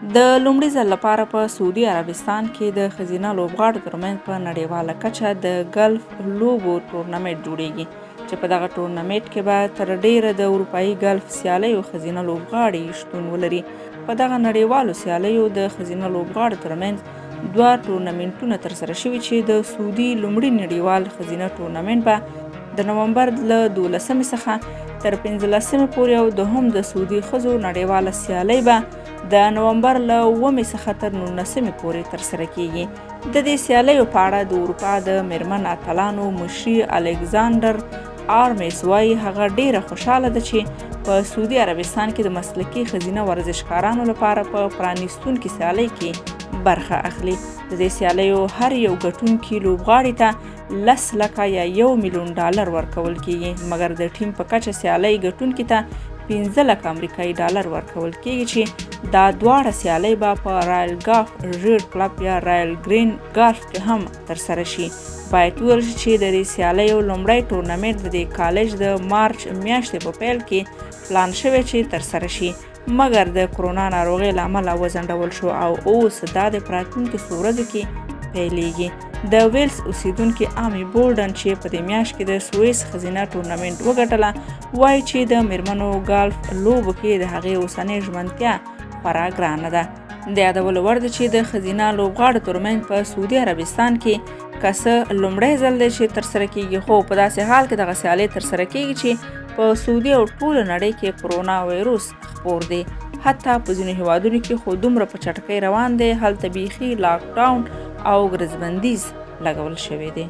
د لومړي ځل لپاره په سعودي عربستان کې د ښځینه لوبغاړو ترمنځ په نړیواله کچه د ګلف لوبو ټورنمنټ جوړیږي چې په دغه ټورنمنټ کې به تر ډیره د اروپایي ګلف سیالیو ښځینه لوبغاړي شتون ولري. په دغه نړیوالو سیالیو د ښځینه لوبغاړو ترمنځ دوه ټورنمنټونه ترسره شوي چې د سعودي لومړي نړیوال ښځینه ټورنمنټ به د نومبر له 12 څخه تر 15 پورې او دوهم د سعودي ښځو نړیواله سیالۍ به د نومبر له 9 څخه تر 19 پورې ترسره کیږي. د دې سیالیو په اړه د اروپا د میرمن اتلانو مشري الکساندر آرمس وایي هغه ډیره خوشحاله ده چې په سعودي عربستان کې د مسلکي ښځینه ورزشکارانو لپاره په پرانیستونکې سیالۍ کې برخه اخلي. د دې سیالیو هر یو ګټونکي لوبغاړي ته 10 لکه یا $1 میلیون ورکول کیږي، مګر د ټیم په کچه سیالۍ ګټونکي ته 15 لکه امریکایي ډالر ورکول کیږي چې دا دواړه سیالۍ به په رایل ګالف ریډ کلب یا رایل ګرین ګالف کې هم ترسره شي. باید وویل شي چې د دې سیالیو لومړی ټورنمنټ د دې کالج د مارچ میاشتې په پیل کې پلان شوی چې ترسره شي، مګر د کرونا ناروغۍ له امله وځنډول شو او اوس دا د راتلونکو څو ورځو کې پیلیږي. د ویلز اوسیدونکي آمی بولډن چې په دې میاشت کې د سویس ښځینه ټورنمنټ وګټله وایي چې د میرمنو ګالف لوبو کې د هغې اوسنۍ ژمنتیا خورا ګرانه ده. د یادولو وړ ده چې د ښځینه لوبغاړو ترمنځ په سعودي عربستان کې که څه لومړی ځل دی چې ترسره کیږي، خو په داسې حال کې دغه سیالۍ ترسره کیږي چې په سعودي او ټوله نړۍ کې کرونا وایروس خپور دی. حتی په ځینو هیوادونو کې خو دومره په چټکۍ روان دی هلته بیخي لاک ډاون او ګرځبندیز لګول شوی دی.